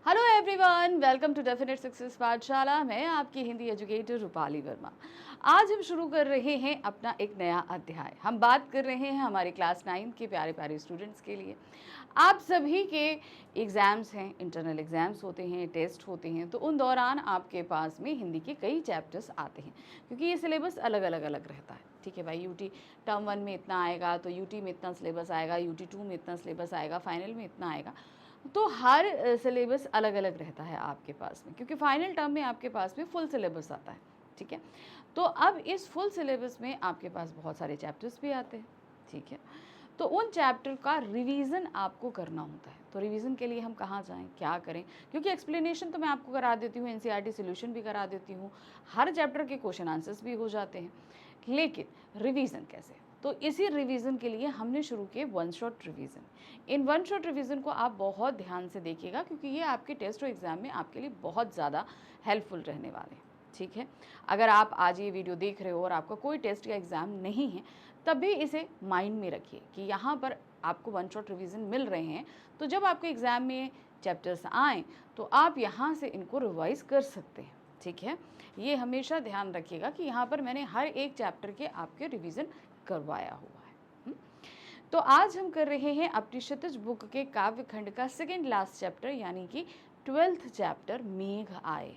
Hello everyone, welcome to definite success Pathshala. मैं आपकी Hindi educator Rupali Verma. आज हम शुरू कर रहे हैं अपना एक नया अध्याय। हम बात कर रहे हैं हमारे क्लास 9 के प्यारे प्यारे स्टूडेंट्स के लिए। आप सभी के एग्ज़ाम्स हैं, इंटरनल एग्ज़ाम्स होते हैं, टेस्ट होते हैं, तो उन दौरान आपके पास में हिंदी के कई चैप्टर्स आते हैं क्योंकि ये सिलेबस अलग अलग रहता है। ठीक है भाई, यूटी टर्म 1 में इतना आएगा तो यूटी में इतना सिलेबस आएगा, यूटी 2 में इतना सिलेबस आएगा, फाइनल में इतना आएगा। तो हर सिलेबस अलग अलग रहता है आपके पास में, क्योंकि फाइनल टर्म में आपके पास में फुल सिलेबस आता है। ठीक है, तो अब इस फुल सिलेबस में आपके पास बहुत सारे चैप्टर्स भी आते हैं। ठीक है, तो उन चैप्टर का रिवीजन आपको करना होता है। तो रिवीजन के लिए हम कहाँ जाएं, क्या करें, क्योंकि एक्सप्लेनेशन तो मैं आपको करा देती हूँ, एनसीईआरटी सॉल्यूशन भी करा देती हूँ, हर चैप्टर के क्वेश्चन आंसर्स भी हो जाते हैं, लेकिन रिवीजन कैसे। तो इसी रिवीजन के लिए हमने शुरू किए one shot revision. In one shot revision को आप बहुत ध्यान से देखिएगा क्योंकि ये आपके टेस्ट और एग्जाम में आपके लिए बहुत ज़्यादा हेल्पफुल रहने वाले हैं। ठीक है, अगर आप आज ये वीडियो देख रहे हो और आपका कोई टेस्ट या एग्ज़ाम नहीं है, तब भी इसे माइंड में रखिए कि यहाँ पर आपको वन शॉट रिवीजन मिल रहे हैं, तो जब आपके एग्ज़ाम में चैप्टर्स आएँ तो आप यहाँ से इनको रिवाइज़ कर सकते हैं। ठीक है, ये हमेशा ध्यान रखिएगा कि यहाँ पर मैंने हर एक चैप्टर के आपके रिवीजन करवाया हुआ है। तो आज हम कर रहे हैं अपनी क्षितिज बुक के काव्य खंड का सेकेंड लास्ट चैप्टर, यानी कि 12th चैप्टर मेघ आए।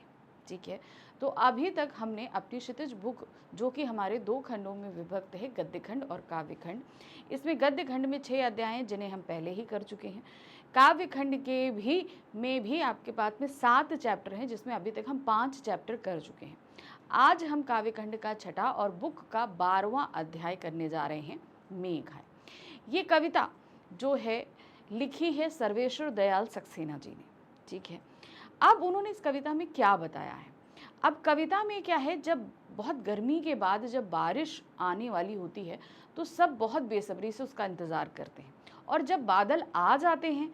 ठीक है, तो अभी तक हमने अपनी क्षितिज बुक, जो कि हमारे 2 खंडों में विभक्त है, गद्य खंड और काव्य खंड, इसमें गद्य खंड में 6 अध्याय हैं जिन्हें हम पहले ही कर चुके हैं। काव्य खंड के में भी आपके पास में 7 चैप्टर हैं जिसमें अभी तक हम 5 चैप्टर कर चुके हैं। आज हम काव्य खंड का 6ठा और बुक का 12वां अध्याय करने जा रहे हैं, मेघ आए। ये कविता जो है लिखी है सर्वेश्वर दयाल सक्सेना जी ने। ठीक है, अब उन्होंने इस कविता में क्या बताया है। अब कविता में क्या है, जब बहुत गर्मी के बाद जब बारिश आने वाली होती है तो सब बहुत बेसब्री से उसका इंतज़ार करते हैं, और जब बादल आ जाते हैं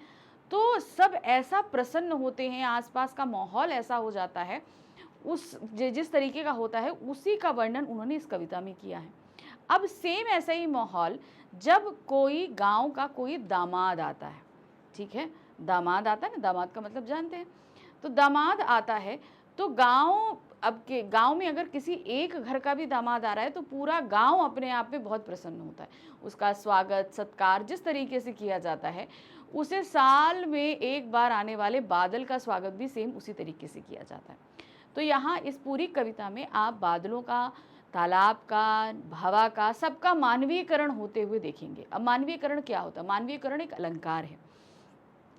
तो सब ऐसा प्रसन्न होते हैं, आसपास का माहौल ऐसा हो जाता है, उस जिस तरीके का होता है उसी का वर्णन उन्होंने इस कविता में किया है। अब सेम ऐसा ही माहौल जब कोई गांव का कोई दामाद आता है। ठीक है, दामाद आता है ना, दामाद का मतलब जानते हैं। तो दामाद आता है तो गांव में अगर किसी एक घर का भी दामाद आ रहा है तो पूरा गांव अपने आप में बहुत प्रसन्न होता है। उसका स्वागत सत्कार जिस तरीके से किया जाता है, उसे साल में एक बार आने वाले बादल का स्वागत भी सेम उसी तरीके से किया जाता है। तो यहाँ इस पूरी कविता में आप बादलों का, तालाब का, हवा का, सबका मानवीयकरण होते हुए देखेंगे। अब मानवीयकरण क्या होता है? मानवीयकरण एक अलंकार है।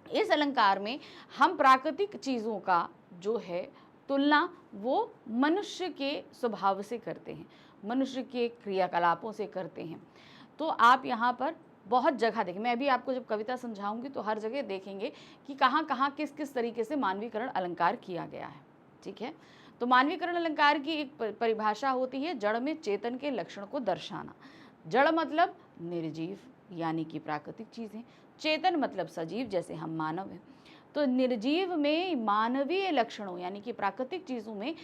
इस अलंकार में हम प्राकृतिक चीज़ों का जो है तुलना वो मनुष्य के स्वभाव से करते हैं, मनुष्य के क्रियाकलापों से करते हैं। तो आप यहाँ पर बहुत जगह देखें, मैं भी आपको जब कविता समझाऊंगी तो हर जगह देखेंगे कि कहाँ कहाँ किस किस तरीके से मानवीकरण अलंकार किया गया है। ठीक है, तो मानवीकरण अलंकार की एक परिभाषा होती है, जड़ में चेतन के लक्षण को दर्शाना। जड़ मतलब निर्जीव यानी कि प्राकृतिक चीज़ें, चेतन मतलब सजीव जैसे हम मानव हैं। तो निर्जीव में मानवीय लक्षणों यानी कि प्राकृतिक चीज़ों में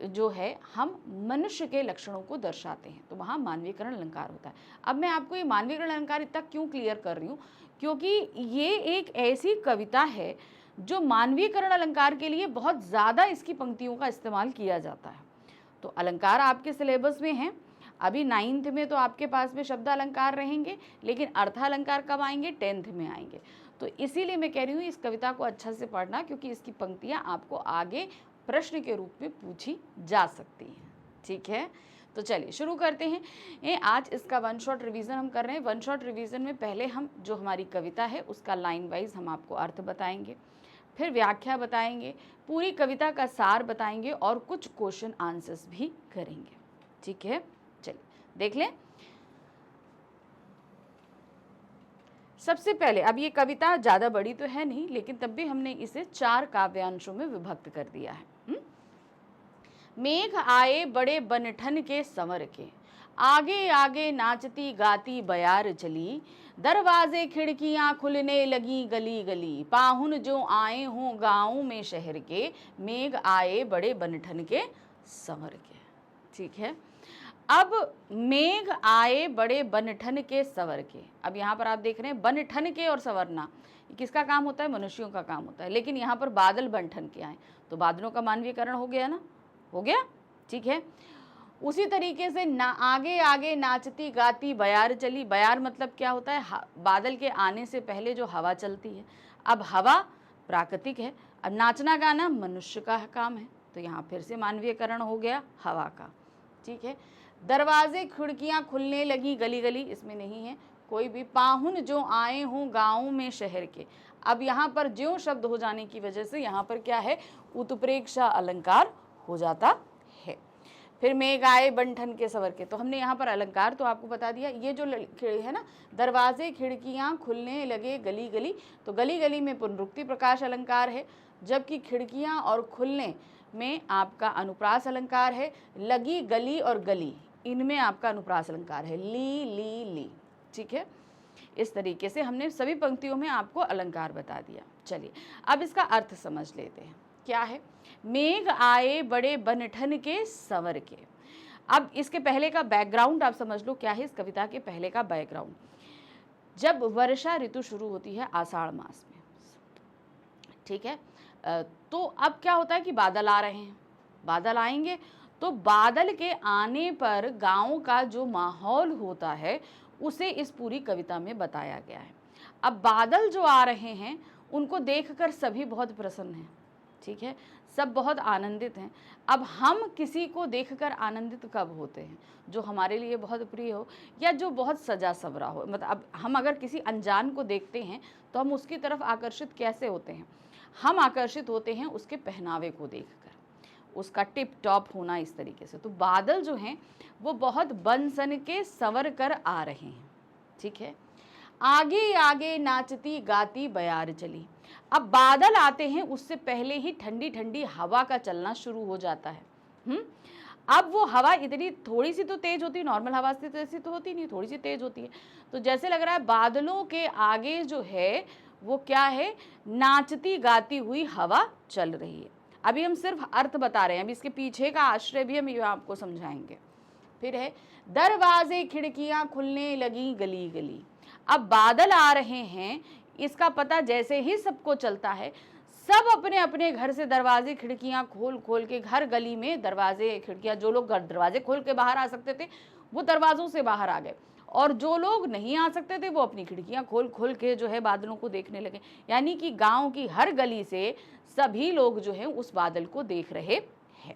जो है हम मनुष्य के लक्षणों को दर्शाते हैं, तो वहाँ मानवीकरण अलंकार होता है। अब मैं आपको ये मानवीकरण अलंकार इतना क्यों क्लियर कर रही हूँ, क्योंकि ये एक ऐसी कविता है जो मानवीकरण अलंकार के लिए बहुत ज़्यादा इसकी पंक्तियों का इस्तेमाल किया जाता है। तो अलंकार आपके सिलेबस में है, अभी 9th में तो आपके पास में शब्द अलंकार रहेंगे, लेकिन अर्थालंकार कब आएंगे? 10th में आएंगे। तो इसीलिए मैं कह रही हूँ इस कविता को अच्छा से पढ़ना, क्योंकि इसकी पंक्तियाँ आपको आगे प्रश्न के रूप में पूछी जा सकती हैं। ठीक है, तो चलिए शुरू करते हैं। आज इसका वन शॉट रिवीजन हम कर रहे हैं। वन शॉट रिवीजन में पहले हम जो हमारी कविता है उसका लाइन वाइज हम आपको अर्थ बताएंगे, फिर व्याख्या बताएंगे, पूरी कविता का सार बताएंगे और कुछ क्वेश्चन आंसर्स भी करेंगे। ठीक है, चलिए देख लें। सबसे पहले, अब ये कविता ज़्यादा बड़ी तो है नहीं, लेकिन तब भी हमने इसे 4 काव्यांशों में विभक्त कर दिया है। मेघ आए बड़े बनठन के संवर के, आगे आगे नाचती गाती बयार चली, दरवाजे खिड़कियां खुलने लगी गली गली, पाहुन जो आए हों गाँव में शहर के, मेघ आए बड़े बनठन के संवर के। ठीक है, अब मेघ आए बड़े बनठन के सवर के। अब यहाँ पर आप देख रहे हैं बनठन के और सवरना, ये किसका काम होता है? मनुष्यों का काम होता है। लेकिन यहाँ पर बादल बन-ठन के आए तो बादलों का मानवीयकरण हो गया ना, हो गया, ठीक है। उसी तरीके से ना आगे आगे नाचती गाती बयार चली। बयार मतलब क्या होता है? बादल के आने से पहले जो हवा चलती है। अब हवा प्राकृतिक है, अब नाचना गाना मनुष्य का काम है, तो यहाँ फिर से मानवीयकरण हो गया हवा का, ठीक है। दरवाजे खिड़कियां खुलने लगी गली गली, इसमें नहीं है कोई भी। पाहुन जो आए हों गाँव में शहर के, अब यहाँ पर ज्यों शब्द हो जाने की वजह से यहाँ पर क्या है? उत्प्रेक्षा अलंकार हो जाता है। फिर मेघ आए बन-ठन के सवर के, तो हमने यहाँ पर अलंकार तो आपको बता दिया। ये जो है ना, दरवाजे खिड़कियां खुलने लगे गली गली, तो गली गली में पुनरुक्ति प्रकाश अलंकार है, जबकि खिड़कियां और खुलने में आपका अनुप्रास अलंकार है। लगी गली और गली, इनमें आपका अनुप्रास अलंकार है, ली ली ली, ठीक है। इस तरीके से हमने सभी पंक्तियों में आपको अलंकार बता दिया। चलिए अब इसका अर्थ समझ लेते हैं, क्या है? मेघ आए बड़े बनठन के संवर के। अब इसके पहले का बैकग्राउंड आप समझ लो, क्या है इस कविता के पहले का बैकग्राउंड। जब वर्षा ऋतु शुरू होती है आषाढ़ मास में, ठीक है, तो अब क्या होता है कि बादल आ रहे हैं। बादल आएंगे तो बादल के आने पर गांव का जो माहौल होता है उसे इस पूरी कविता में बताया गया है। अब बादल जो आ रहे हैं उनको देखकर सभी बहुत प्रसन्न हैं, ठीक है, सब बहुत आनंदित हैं। अब हम किसी को देखकर आनंदित कब होते हैं? जो हमारे लिए बहुत प्रिय हो या जो बहुत सजा सवरा हो। मतलब अब हम अगर किसी अनजान को देखते हैं तो हम उसकी तरफ आकर्षित कैसे होते हैं? हम आकर्षित होते हैं उसके पहनावे को देखकर, उसका टिप टॉप होना, इस तरीके से। तो बादल जो हैं वो बहुत बन सन के संवर कर आ रहे हैं, ठीक है। आगे आगे नाचती गाती बयार चली। अब बादल आते हैं उससे पहले ही ठंडी ठंडी हवा का चलना शुरू हो जाता है। अब वो हवा इतनी थोड़ी सी तो तेज होती है, नॉर्मल हवा से तो ऐसी तो होती नहीं, थोड़ी सी तेज होती है। तो जैसे लग रहा है बादलों के आगे जो है वो क्या है? नाचती गाती हुई हवा चल रही है। अभी हम सिर्फ अर्थ बता रहे हैं, अभी इसके पीछे का आश्रय भी हम आपको समझाएंगे। फिर है दरवाजे खिड़कियां खुलने लगी गली गली। अब बादल आ रहे हैं, इसका पता जैसे ही सबको चलता है, सब अपने अपने घर से दरवाजे खिड़कियां खोल खोल के, घर गली में दरवाजे खिड़कियां, जो लोग दरवाजे खोल के बाहर आ सकते थे वो दरवाजों से बाहर आ गए, और जो लोग नहीं आ सकते थे वो अपनी खिड़कियां खोल खोल के जो है बादलों को देखने लगे। यानी कि गांव की हर गली से सभी लोग जो है उस बादल को देख रहे हैं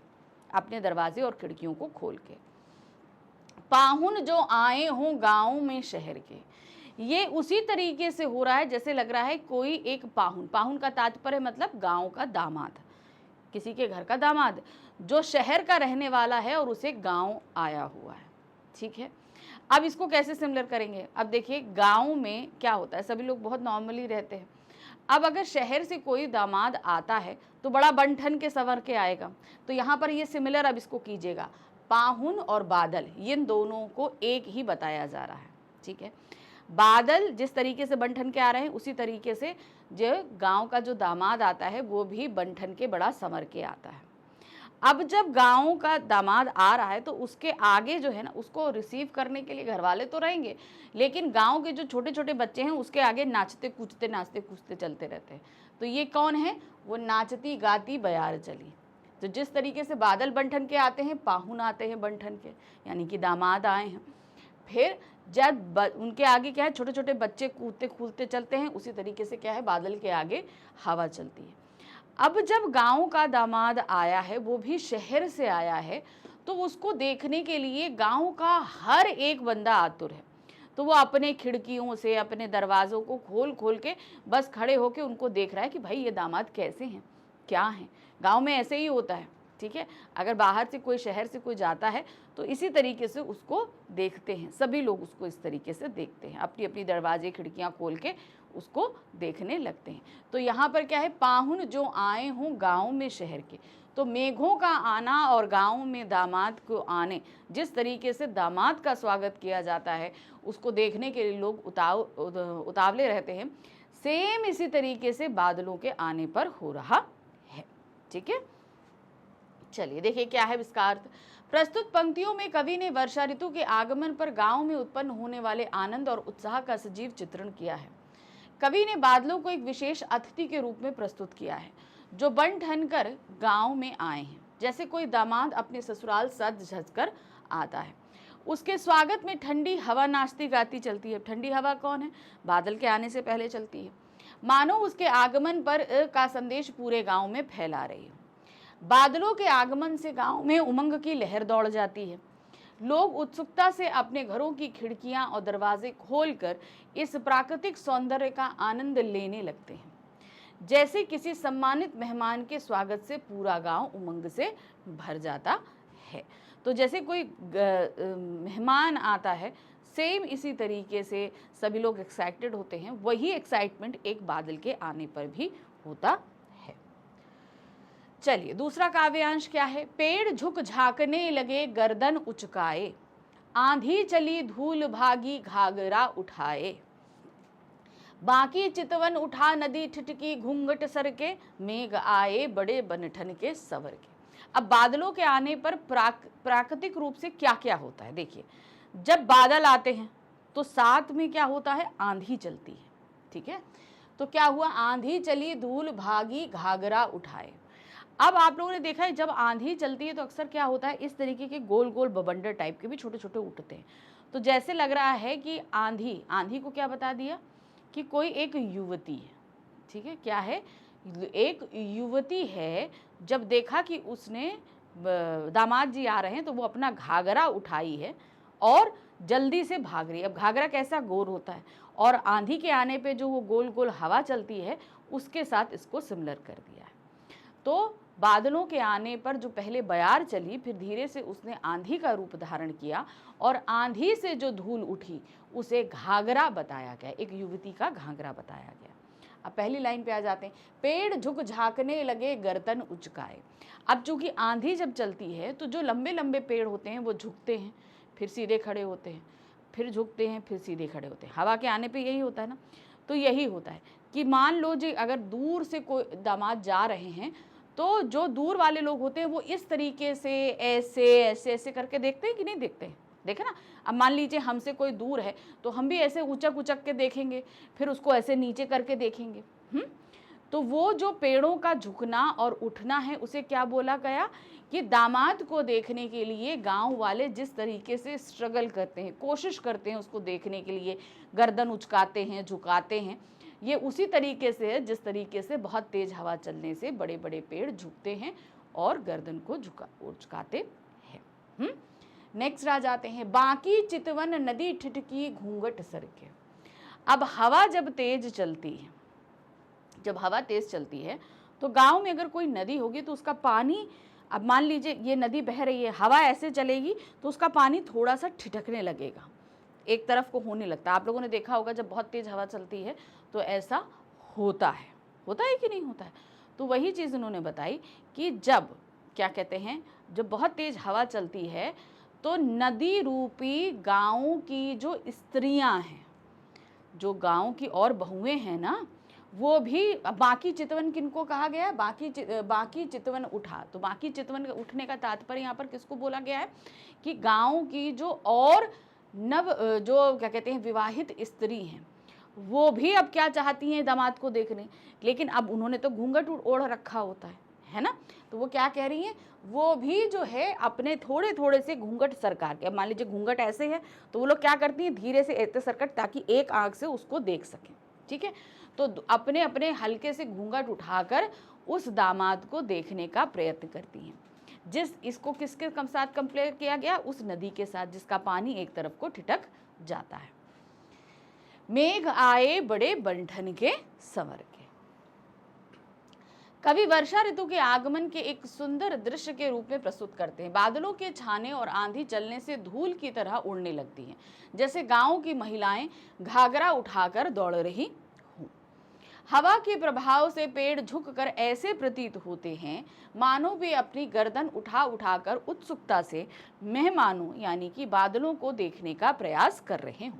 अपने दरवाजे और खिड़कियों को खोल के। पाहुन जो आए हों गांव में शहर के, ये उसी तरीके से हो रहा है जैसे लग रहा है कोई एक पाहुन, पाहुन का तात्पर्य मतलब गांव का दामाद, किसी के घर का दामाद जो शहर का रहने वाला है और उसे गांव आया हुआ है, ठीक है। अब इसको कैसे सिमिलर करेंगे? अब देखिए गांव में क्या होता है, सभी लोग बहुत नॉर्मली रहते हैं। अब अगर शहर से कोई दामाद आता है तो बड़ा बन-ठन के संवर के आएगा, तो यहाँ पर ये सिमिलर अब इसको कीजिएगा, पाहुन और बादल इन दोनों को एक ही बताया जा रहा है, ठीक है। बादल जिस तरीके से बन-ठन के आ रहे हैं उसी तरीके से जो गांव का जो दामाद आता है वो भी बन-ठन के बड़ा संवर के आता है। अब जब गांव का दामाद आ रहा है तो उसके आगे जो है ना, उसको रिसीव करने के लिए घर वाले तो रहेंगे, लेकिन गांव के जो छोटे छोटे बच्चे हैं उसके आगे नाचते कूदते नाचते कूदते चलते रहते हैं। तो ये कौन है? वो नाचती गाती बयार चली। तो जिस तरीके से बादल बन-ठन के आते हैं, पाहुन आते हैं बन-ठन के, यानी कि दामाद आए हैं। फिर जब उनके आगे क्या है, छोटे छोटे बच्चे कूदते कूदते चलते हैं, उसी तरीके से क्या है, बादल के आगे हवा चलती है। अब जब गांव का दामाद आया है, वो भी शहर से आया है, तो उसको देखने के लिए गांव का हर एक बंदा आतुर है। तो वो अपने खिड़कियों से अपने दरवाज़ों को खोल खोल के बस खड़े होके उनको देख रहा है कि भाई ये दामाद कैसे हैं, क्या हैं। गांव में ऐसे ही होता है, ठीक है। अगर बाहर से कोई, शहर से कोई जाता है तो इसी तरीके से उसको देखते हैं, सभी लोग उसको इस तरीके से देखते हैं, अपनी अपनी दरवाजे खिड़कियां खोल के उसको देखने लगते हैं। तो यहाँ पर क्या है, पाहुन जो आए हों गांव में शहर के। तो मेघों का आना और गांव में दामाद को आने, जिस तरीके से दामाद का स्वागत किया जाता है उसको देखने के लिए लोग उतावले रहते हैं, सेम इसी तरीके से बादलों के आने पर हो रहा है, ठीक है। चलिए देखिए क्या है इसका अर्थ। प्रस्तुत पंक्तियों में कवि ने वर्षा ऋतु के आगमन पर गांव में उत्पन्न होने वाले आनंद और उत्साह का सजीव चित्रण किया है। कवि ने बादलों को एक विशेष अतिथि के रूप में प्रस्तुत किया है जो बन ठन कर गाँव में आए हैं। जैसे कोई दामाद अपने ससुराल सज धज कर आता है, उसके स्वागत में ठंडी हवा नाचती गाती चलती है। ठंडी हवा कौन है? बादल के आने से पहले चलती है, मानो उसके आगमन पर का संदेश पूरे गांव में फैला रही है। बादलों के आगमन से गांव में उमंग की लहर दौड़ जाती है। लोग उत्सुकता से अपने घरों की खिड़कियां और दरवाजे खोलकर इस प्राकृतिक सौंदर्य का आनंद लेने लगते हैं। जैसे किसी सम्मानित मेहमान के स्वागत से पूरा गांव उमंग से भर जाता है। तो जैसे कोई मेहमान आता है, सेम इसी तरीके से सभी लोग एक्साइटेड होते हैं। वही एक्साइटमेंट एक बादल के आने पर भी होता है। चलिए दूसरा काव्यांश क्या है? पेड़ झुक झांकने लगे गर्दन उचकाए, आंधी चली धूल भागी घाघरा उठाए, बाकी चितवन उठा नदी ठिठकी घूंघट सर के, मेघ आए बड़े बनठन के सवर के। अब बादलों के आने पर प्राकृतिक रूप से क्या क्या होता है? देखिए, जब बादल आते हैं तो साथ में क्या होता है? आंधी चलती है। ठीक है, तो क्या हुआ? आंधी चली धूल भागी घाघरा उठाए। अब आप लोगों ने देखा है जब आंधी चलती है तो अक्सर क्या होता है, इस तरीके के गोल गोल बवंडर टाइप के भी छोटे छोटे उठते हैं। तो जैसे लग रहा है कि आंधी को क्या बता दिया कि कोई एक युवती है। ठीक है, क्या है? एक युवती है। जब देखा कि उसने दामाद जी आ रहे हैं तो वो अपना घाघरा उठाई है और जल्दी से भाग रही है। अब घाघरा कैसा? गोल होता है, और आंधी के आने पे जो वो गोल गोल हवा चलती है उसके साथ इसको सिमिलर कर दिया है। तो बादलों के आने पर जो पहले बयार चली, फिर धीरे से उसने आंधी का रूप धारण किया और आंधी से जो धूल उठी उसे घाघरा बताया गया, एक युवती का घाघरा बताया गया। अब पहली लाइन पे आ जाते हैं। पेड़ झुक झांकने लगे गर्दन उचकाए। अब चूंकि आंधी जब चलती है तो जो लंबे लंबे पेड़ होते हैं वो झुकते हैं, फिर सीधे खड़े होते हैं, फिर झुकते हैं, फिर सीधे खड़े होते हैं। हवा के आने पे यही होता है ना। तो यही होता है कि मान लो जी अगर दूर से कोई दामाद जा रहे हैं तो जो दूर वाले लोग होते हैं वो इस तरीके से ऐसे ऐसे ऐसे करके देखते हैं कि नहीं देखते हैं? देखे ना। अब मान लीजिए हमसे कोई दूर है तो हम भी ऐसे ऊंचक ऊंचक के देखेंगे, फिर उसको ऐसे नीचे करके देखेंगे। तो वो जो पेड़ों का झुकना और उठना है उसे क्या बोला गया कि दामाद को देखने के लिए गांव वाले जिस तरीके से स्ट्रगल करते हैं, कोशिश करते हैं उसको देखने के लिए, गर्दन उचकाते हैं, झुकाते हैं, ये उसी तरीके से है जिस तरीके से बहुत तेज हवा चलने से बड़े बड़े पेड़ झुकते हैं और गर्दन को उचकाते हैं। नेक्स्ट आ जाते हैं। बाकी चितवन नदी ठिठकी घूंघट सर के। अब हवा जब तेज चलती है, जब हवा तेज चलती है तो गांव में अगर कोई नदी होगी तो उसका पानी, अब मान लीजिए ये नदी बह रही है, हवा ऐसे चलेगी तो उसका पानी थोड़ा सा ठिठकने लगेगा, एक तरफ को होने लगता है। आप लोगों ने देखा होगा जब बहुत तेज हवा चलती है तो ऐसा होता है कि नहीं होता है? तो वही चीज़ उन्होंने बताई कि जब क्या कहते हैं, जब बहुत तेज हवा चलती है तो नदी रूपी गाँव की जो स्त्रियां हैं, जो गाँव की और बहुएं हैं ना, वो भी, बाकी चितवन किनको कहा गया है? बाकी चितवन उठा। तो बाकी चितवन उठने का तात्पर्य यहाँ पर किसको बोला गया है कि गाँव की जो और नव जो क्या कहते हैं विवाहित स्त्री हैं वो भी अब क्या चाहती हैं? दामाद को देखने। लेकिन अब उन्होंने तो घूंघट ओढ़ रखा होता है ना। तो वो क्या कह रही हैं? वो भी जो है अपने थोड़े थोड़े से घूंघट सरका के, अब मान लीजिए घूंघट ऐसे है तो वो लोग क्या करती हैं? धीरे से ऐसे सरकट, ताकि एक आंख से उसको देख सकें। ठीक है, तो अपने अपने हल्के से घूंघट उठाकर उस दामाद को देखने का प्रयत्न करती हैं। इसको किसके साथ कंपेयर किया गया? उस नदी के साथ जिसका पानी एक तरफ को ठिठक जाता है। मेघ आए बड़े बंठन के संवर के। कवि वर्षा ऋतु के आगमन के एक सुंदर दृश्य के रूप में प्रस्तुत करते हैं। बादलों के छाने और आंधी चलने से धूल की तरह उड़ने लगती हैं, जैसे गांव की महिलाएं घाघरा उठाकर दौड़ रही हों। हवा के प्रभाव से पेड़ झुककर ऐसे प्रतीत होते हैं मानो वे अपनी गर्दन उठा उठाकर उत्सुकता से मेहमानों यानी कि बादलों को देखने का प्रयास कर रहे हों।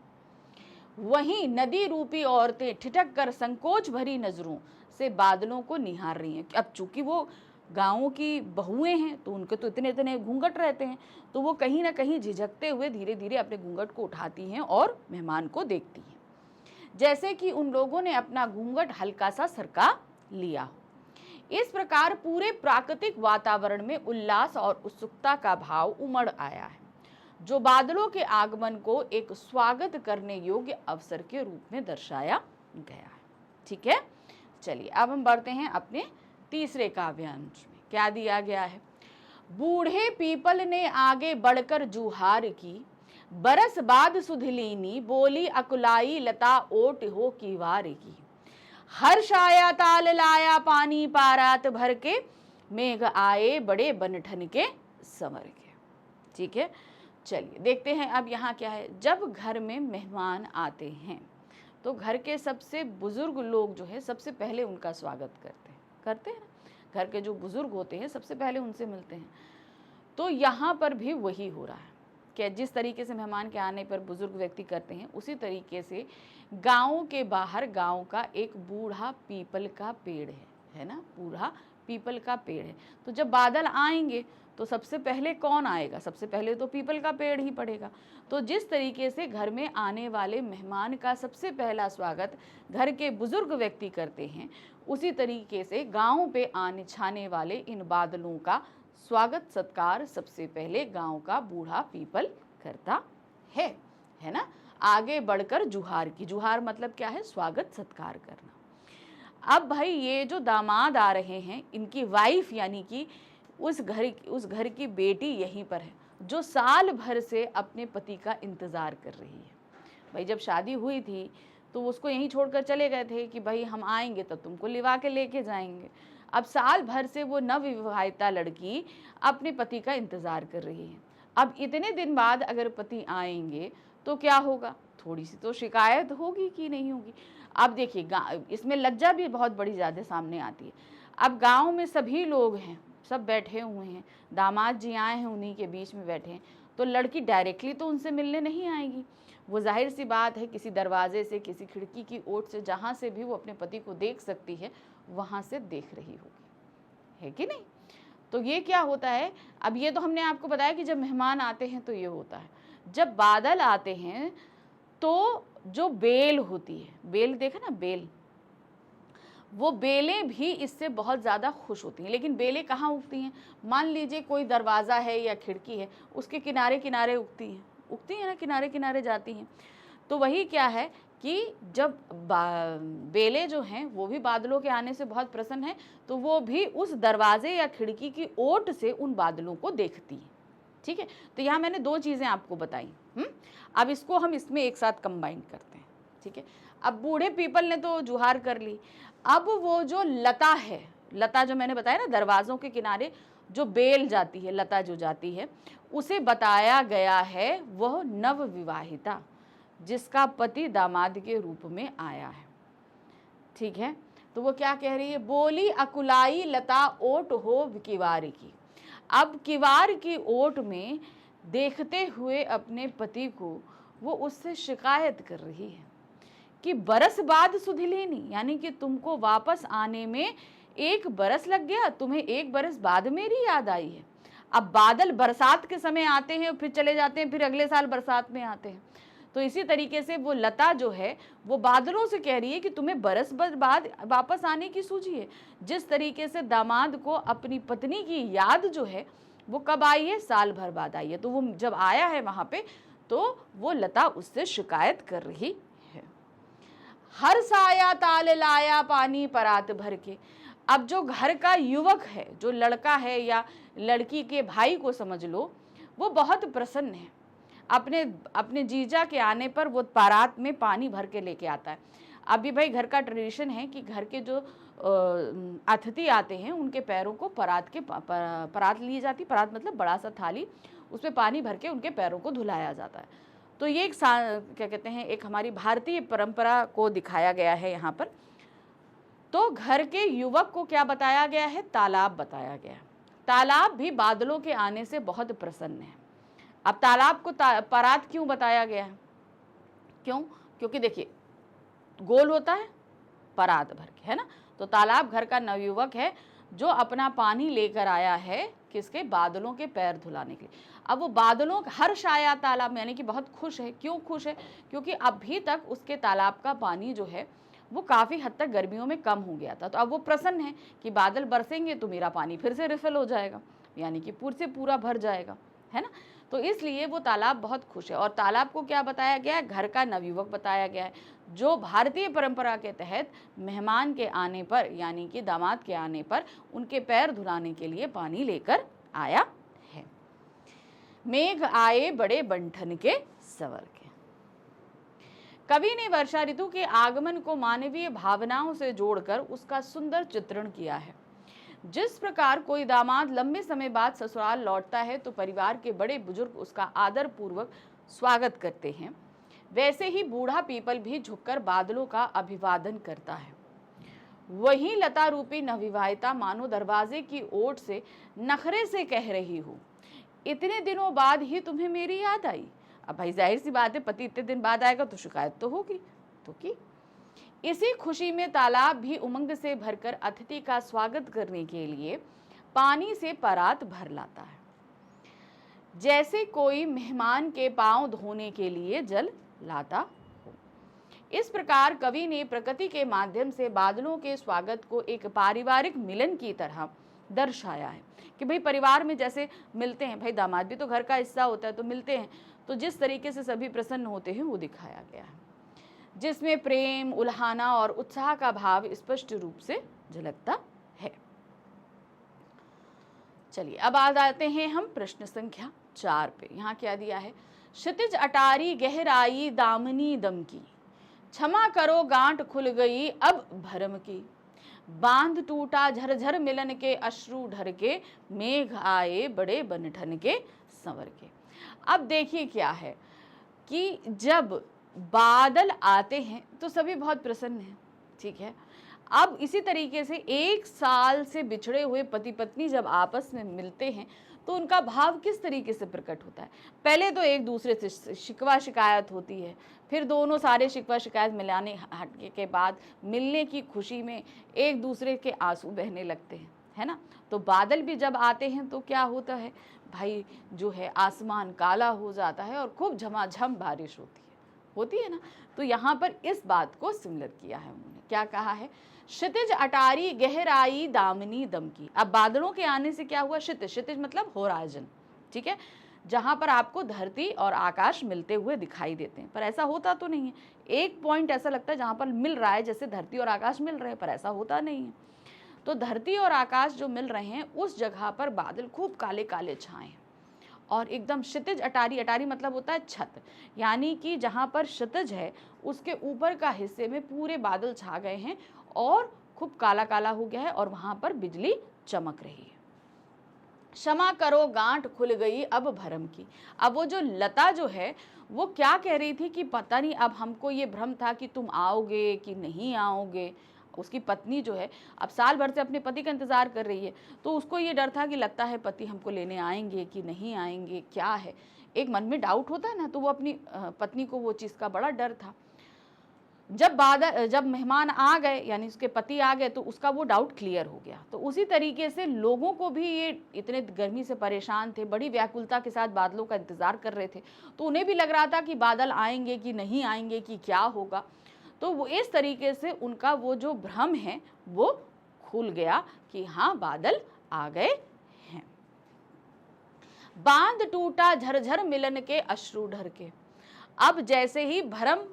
वहीं नदी रूपी औरतें ठिठक कर संकोच भरी नजरों से बादलों को निहार रही हैं। अब चूंकि वो गाँव की बहुएं हैं तो उनके तो इतने इतने घूंघट रहते हैं, तो वो कहीं ना कहीं झिझकते हुए धीरे धीरे अपने घूंघट को उठाती हैं और मेहमान को देखती हैं। जैसे कि उन लोगों ने अपना घूंघट हल्का सा सरका लिया हो। इस प्रकार पूरे प्राकृतिक वातावरण में उल्लास और उत्सुकता का भाव उमड़ आया है, जो बादलों के आगमन को एक स्वागत करने योग्य अवसर के रूप में दर्शाया गया है। ठीक है, चलिए अब हम बढ़ते हैं अपने तीसरे काव्यांश में। क्या दिया गया है? बूढ़े पीपल ने आगे बढ़कर जुहार की, बरस बाद सुधलीनी बोली अकुलाई लता ओट हो की वार की। हर्ष आया ताल लाया पानी पारात भर के, मेघ आए बड़े बनठन के संवर के। ठीक है, चलिए देखते हैं अब यहाँ क्या है। जब घर में मेहमान आते हैं तो घर के सबसे बुजुर्ग लोग जो है सबसे पहले उनका स्वागत करते हैं ना। घर के जो बुजुर्ग होते हैं सबसे पहले उनसे मिलते हैं। तो यहाँ पर भी वही हो रहा है कि जिस तरीके से मेहमान के आने पर बुजुर्ग व्यक्ति करते हैं, उसी तरीके से गाँव के बाहर गाँव का एक बूढ़ा पीपल का पेड़ है ना, बूढ़ा पीपल का पेड़ है। तो जब बादल आएंगे तो सबसे पहले कौन आएगा? सबसे पहले तो पीपल का पेड़ ही पड़ेगा। तो जिस तरीके से घर में आने वाले मेहमान का सबसे पहला स्वागत घर के बुजुर्ग व्यक्ति करते हैं, उसी तरीके से गाँव पे आने छाने वाले इन बादलों का स्वागत सत्कार सबसे पहले गांव का बूढ़ा पीपल करता है ना। आगे बढ़कर जुहार की, जुहार मतलब क्या है? स्वागत सत्कार करना। अब भाई ये जो दामाद आ रहे हैं, इनकी वाइफ यानी कि उस घर की बेटी यहीं पर है, जो साल भर से अपने पति का इंतज़ार कर रही है। भाई जब शादी हुई थी तो उसको यहीं छोड़कर चले गए थे कि भाई हम आएंगे तो तुमको लिवा के लेके जाएंगे। अब साल भर से वो नवविवाहिता लड़की अपने पति का इंतज़ार कर रही है। अब इतने दिन बाद अगर पति आएंगे तो क्या होगा? थोड़ी सी तो शिकायत होगी कि नहीं होगी। अब देखिए इसमें लज्जा भी बहुत बड़ी ज़्यादा सामने आती है। अब गांव में सभी लोग हैं, सब बैठे हुए हैं, दामाद जी आए हैं, उन्हीं के बीच में बैठे हैं, तो लड़की डायरेक्टली तो उनसे मिलने नहीं आएगी। वो जाहिर सी बात है किसी दरवाजे से, किसी खिड़की की ओट से, जहाँ से भी वो अपने पति को देख सकती है वहाँ से देख रही होगी, है कि नहीं? तो ये क्या होता है? अब ये तो हमने आपको बताया कि जब मेहमान आते हैं तो ये होता है। जब बादल आते हैं तो जो बेल होती है, बेल देखा ना, बेल, वो बेलें भी इससे बहुत ज़्यादा खुश होती हैं। लेकिन बेलें कहाँ उगती हैं? मान लीजिए कोई दरवाज़ा है या खिड़की है, उसके किनारे किनारे उगती हैं ना, किनारे किनारे जाती हैं। तो वही क्या है कि जब बेलें जो हैं वो भी बादलों के आने से बहुत प्रसन्न हैं, तो वो भी उस दरवाजे या खिड़की की ओट से उन बादलों को देखती हैं। ठीक है, तो यहाँ मैंने दो चीज़ें आपको बताई। अब इसको हम इसमें एक साथ कंबाइन करते हैं। ठीक है, अब बूढ़े पीपल ने तो जुहार कर ली। अब वो जो लता है, लता जो मैंने बताया ना, दरवाज़ों के किनारे जो बेल जाती है, लता जो जाती है, उसे बताया गया है वह नवविवाहिता जिसका पति दामाद के रूप में आया है। ठीक है, तो वो क्या कह रही है? बोली अकुलाई लता ओट हो किवार की। अब किवार की ओट में देखते हुए अपने पति को वो उससे शिकायत कर रही है कि बरस बाद सुधिलेनी, यानी कि तुमको वापस आने में 1 बरस लग गया, तुम्हें 1 बरस बाद मेरी याद आई है। अब बादल बरसात के समय आते हैं, फिर चले जाते हैं, फिर अगले साल बरसात में आते हैं। तो इसी तरीके से वो लता जो है वो बादलों से कह रही है कि तुम्हें बरस बाद वापस आने की सूझी है। जिस तरीके से दामाद को अपनी पत्नी की याद जो है वो कब आई है? साल भर बाद आई है। तो वो जब आया है वहाँ पे तो वो लता उससे शिकायत कर रही है। हर साया ताल लाया पानी परात भर के। अब जो घर का युवक है, जो लड़का है या लड़की के भाई को समझ लो, वो बहुत प्रसन्न है। अपने जीजा के आने पर वो परात में पानी भर के लेके आता है। अभी भाई घर का ट्रेडिशन है कि घर के जो अतिथि आते हैं उनके पैरों को परात ली जाती। परात मतलब बड़ा सा थाली, उसमें पानी भर के उनके पैरों को धुलाया जाता है। तो ये एक क्या कहते हैं, एक हमारी भारतीय परंपरा को दिखाया गया है यहाँ पर। तो घर के युवक को क्या बताया गया है? तालाब बताया गया है। तालाब भी बादलों के आने से बहुत प्रसन्न है। अब तालाब को परात क्यों बताया गया है? क्यों? क्योंकि देखिए गोल होता है, परात भर के, है ना। तो तालाब घर का नवयुवक है जो अपना पानी लेकर आया है किसके, बादलों के पैर धुलाने के लिए। अब वो बादलों हर्ष आया तालाब में, यानी कि बहुत खुश है। क्यों खुश है, क्योंकि अभी तक उसके तालाब का पानी जो है वो काफ़ी हद तक गर्मियों में कम हो गया था। तो अब वो प्रसन्न है कि बादल बरसेंगे तो मेरा पानी फिर से रिफिल हो जाएगा, यानी कि पूरे से पूरा भर जाएगा, है ना। तो इसलिए वो तालाब बहुत खुश है। और तालाब को क्या बताया गया है, घर का नवयुवक बताया गया है, जो भारतीय परंपरा के तहत मेहमान के आने पर, यानी कि दामाद के आने पर उनके पैर धुलाने के लिए पानी लेकर आया है। मेघ आए बड़े बंठन के सवर के। कवि ने वर्षा ऋतु के आगमन को मानवीय भावनाओं से जोड़कर उसका सुंदर चित्रण किया है। जिस प्रकार कोई दामाद लंबे समय बाद ससुराल लौटता है तो परिवार के बड़े बुजुर्ग उसका आदर पूर्वक स्वागत करते हैं, वैसे ही बूढ़ा पीपल भी झुककर बादलों का अभिवादन करता है। वही लता रूपी नवविवाहिता मानो दरवाजे की ओट से नखरे से कह रही हो, इतने दिनों बाद ही तुम्हें मेरी याद आई। अब भाई जाहिर सी बात है, पति इतने दिन बाद आएगा तो शिकायत तो होगी, तो की इसी खुशी में तालाब भी उमंग से भरकर अतिथि का स्वागत करने के लिए पानी से परात भर लाता है, जैसे कोई मेहमान के पांव धोने के लिए जल लाता हो। इस प्रकार कवि ने प्रकृति के माध्यम से बादलों के स्वागत को एक पारिवारिक मिलन की तरह दर्शाया है कि भाई परिवार में जैसे मिलते हैं, भाई दामाद भी तो घर का हिस्सा होता है, तो मिलते हैं, तो जिस तरीके से सभी प्रसन्न होते हैं वो दिखाया गया है, जिसमें प्रेम, उल्हाना और उत्साह का भाव स्पष्ट रूप से झलकता है। चलिए अब आ जाते हैं हम प्रश्न संख्या 4 पे। यहाँ क्या दिया है, क्षितिज अटारी गहराई दामनी दम की, क्षमा करो गांठ खुल गई अब भरम की, बांध टूटा झरझर मिलन के अश्रु ढर के, मेघ आए बड़े बनठन के संवर के। अब देखिए क्या है कि जब बादल आते हैं तो सभी बहुत प्रसन्न हैं, ठीक है। अब इसी तरीके से एक साल से बिछड़े हुए पति पत्नी जब आपस में मिलते हैं तो उनका भाव किस तरीके से प्रकट होता है। पहले तो एक दूसरे से शिकवा शिकायत होती है, फिर दोनों सारे शिकवा शिकायत मिलाने हटने के बाद मिलने की खुशी में एक दूसरे के आंसू बहने लगते हैं, है ना। तो बादल भी जब आते हैं तो क्या होता है भाई, जो है आसमान काला हो जाता है और खूब झमाझम बारिश होती है ना। तो यहाँ पर इस बात को सिमिलर किया है उन्होंने, क्या कहा है, क्षितिज अटारी गहराई दामिनी दम की। अब बादलों के आने से क्या हुआ, क्षितिज मतलब होराइजन, ठीक है, जहां पर आपको धरती और आकाश मिलते हुए दिखाई देते हैं, पर ऐसा होता तो नहीं है। एक पॉइंट ऐसा लगता है जहां पर मिल रहा है, जैसे धरती और आकाश मिल रहे हैं, पर ऐसा होता नहीं है। तो धरती और आकाश जो मिल रहे हैं उस जगह पर बादल खूब काले काले छाए हैं और एकदम क्षितिज अटारी, अटारी मतलब होता है छत, यानी कि जहाँ पर क्षितिज है उसके ऊपर का हिस्से में पूरे बादल छा गए हैं और खूब काला काला हो गया है और वहाँ पर बिजली चमक रही है। क्षमा करो गांठ खुल गई अब भरम की। अब वो जो लता जो है वो क्या कह रही थी कि पता नहीं, अब हमको ये भ्रम था कि तुम आओगे कि नहीं आओगे। उसकी पत्नी जो है अब साल भर से अपने पति का इंतज़ार कर रही है, तो उसको ये डर था कि लगता है पति हमको लेने आएंगे कि नहीं आएंगे, क्या है, एक मन में डाउट होता है ना। तो वो अपनी पत्नी को वो चीज़ का बड़ा डर था। जब मेहमान आ गए यानी उसके पति आ गए तो उसका वो डाउट क्लियर हो गया। तो उसी तरीके से लोगों को भी ये इतने गर्मी से परेशान थे, बड़ी व्याकुलता के साथ बादलों का इंतज़ार कर रहे थे, तो उन्हें भी लग रहा था कि बादल आएंगे कि नहीं आएंगे, कि क्या होगा। तो वो इस तरीके से उनका वो जो भ्रम है वो खुल गया कि हाँ बादल आ गए हैं। बांध टूटा झरझर मिलन के अश्रु ढर के। अब जैसे ही भ्रम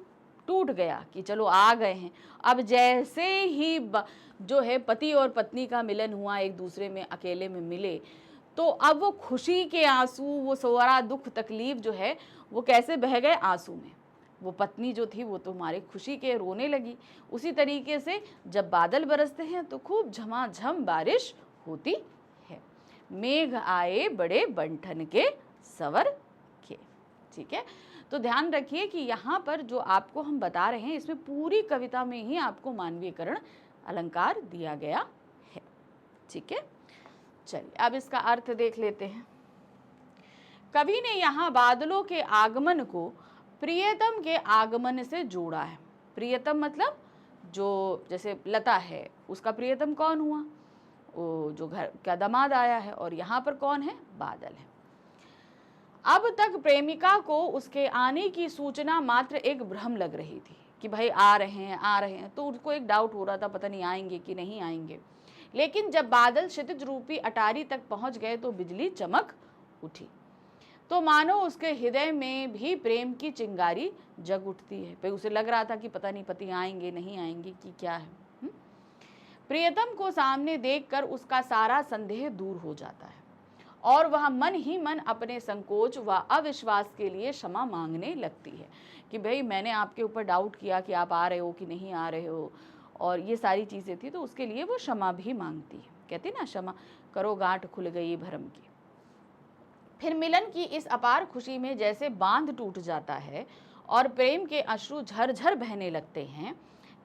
टूट गया कि चलो आ गए हैं, अब जैसे ही जो है पति और पत्नी का मिलन हुआ, एक दूसरे में अकेले में मिले, तो अब वो खुशी के आंसू, वो सारा दुख तकलीफ जो है वो कैसे बह गए आंसू में। वो पत्नी जो थी वो तो हमारी खुशी के रोने लगी। उसी तरीके से जब बादल बरसते हैं तो खूब झमाझम बारिश होती है। मेघ आए बड़े बंठन के सवर के, ठीक है। तो ध्यान रखिए कि यहाँ पर जो आपको हम बता रहे हैं इसमें पूरी कविता में ही आपको मानवीयकरण अलंकार दिया गया है, ठीक है। चलिए अब इसका अर्थ देख लेते हैं। कवि ने यहाँ बादलों के आगमन को प्रियतम के आगमन से जोड़ा है। प्रियतम मतलब जो जैसे लता है उसका प्रियतम कौन हुआ, जो घर का दामाद आया है और यहाँ पर कौन है, बादल है। अब तक प्रेमिका को उसके आने की सूचना मात्र एक भ्रम लग रही थी कि भाई आ रहे हैं, तो उसको एक डाउट हो रहा था पता नहीं आएंगे कि नहीं आएंगे। लेकिन जब बादल क्षितिज रूपी अटारी तक पहुंच गए तो बिजली चमक उठी, तो मानो उसके हृदय में भी प्रेम की चिंगारी जग उठती है। भाई उसे लग रहा था कि पता नहीं पति आएंगे नहीं आएंगे कि क्या है। प्रियतम को सामने देखकर उसका सारा संदेह दूर हो जाता है और वह मन ही मन अपने संकोच व अविश्वास के लिए क्षमा मांगने लगती है कि भाई मैंने आपके ऊपर डाउट किया कि आप आ रहे हो कि नहीं आ रहे हो, और ये सारी चीज़ें थी, तो उसके लिए वो क्षमा भी मांगती है। कहती ना, क्षमा करो गांठ खुल गई भरम की। फिर मिलन की इस अपार खुशी में जैसे बांध टूट जाता है और प्रेम के अश्रु झरझर बहने लगते हैं,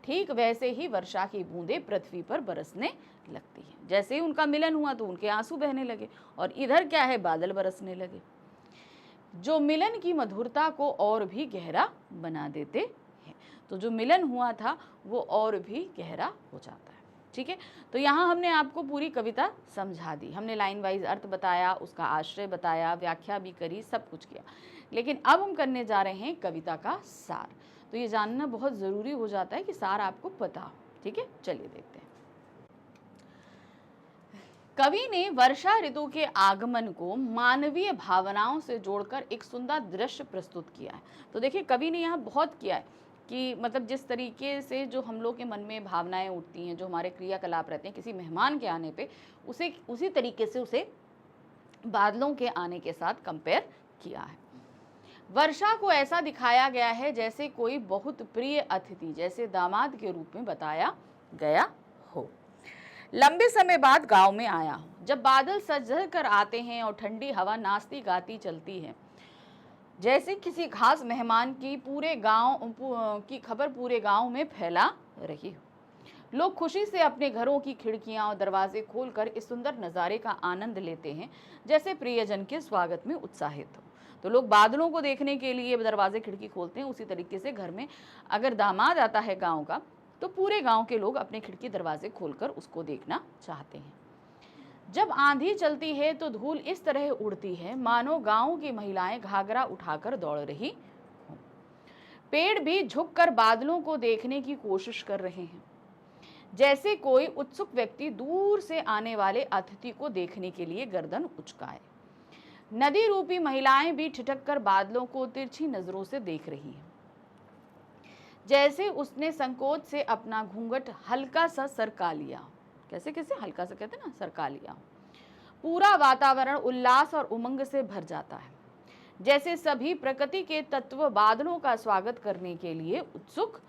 ठीक वैसे ही वर्षा की बूंदें पृथ्वी पर बरसने लगती हैं। जैसे ही उनका मिलन हुआ तो उनके आंसू बहने लगे और इधर क्या है, बादल बरसने लगे, जो मिलन की मधुरता को और भी गहरा बना देते हैं। तो जो मिलन हुआ था वो और भी गहरा हो जाता है। ठीक है, तो यहाँ हमने आपको पूरी कविता समझा दी, हमने लाइन वाइज अर्थ बताया, उसका आश्रय बताया, व्याख्या भी करी, सब कुछ किया। लेकिन अब हम करने जा रहे हैं कविता का सार। तो ये जानना बहुत ज़रूरी हो जाता है कि सार आपको पता हो। ठीक है, चलिए देखते हैं। कवि ने वर्षा ऋतु के आगमन को मानवीय भावनाओं से जोड़कर एक सुंदर दृश्य प्रस्तुत किया है। तो देखिए, कवि ने यहाँ बहुत किया है कि मतलब जिस तरीके से जो हम लोग के मन में भावनाएं उठती हैं, जो हमारे क्रियाकलाप रहते हैं किसी मेहमान के आने पे, उसी तरीके से उसे बादलों के आने के साथ कंपेयर किया है। वर्षा को ऐसा दिखाया गया है जैसे कोई बहुत प्रिय अतिथि, जैसे दामाद के रूप में बताया गया हो, लंबे समय बाद गांव में आया हो। जब बादल सज कर आते हैं और ठंडी हवा नाचती गाती चलती है, जैसे किसी खास मेहमान की की खबर पूरे गांव में फैला रही हो। लोग खुशी से अपने घरों की खिड़कियां और दरवाजे खोलकर इस सुंदर नज़ारे का आनंद लेते हैं, जैसे प्रियजन के स्वागत में उत्साहित हो। तो लोग बादलों को देखने के लिए दरवाजे खिड़की खोलते हैं। उसी तरीके से घर में अगर दामाद आता है गांव का, तो पूरे गांव के लोग अपने खिड़की दरवाजे खोलकर उसको देखना चाहते हैं। जब आंधी चलती है तो धूल इस तरह उड़ती है मानो गांव की महिलाएं घाघरा उठाकर दौड़ रही हों। पेड़ भी झुककर बादलों को देखने की कोशिश कर रहे हैं, जैसे कोई उत्सुक व्यक्ति दूर से आने वाले अतिथि को देखने के लिए गर्दन उचकाए। नदी रूपी महिलाएं भी ठिठक कर बादलों को तिरछी नजरों से देख रही हैं, जैसे उसने संकोच से अपना घूंघट हल्का सा सरका लिया। कैसे कैसे हल्का सा कहते हैं ना, सरका लिया। पूरा वातावरण उल्लास और उमंग से भर जाता है, जैसे सभी प्रकृति के तत्व बादलों का स्वागत करने के लिए उत्सुक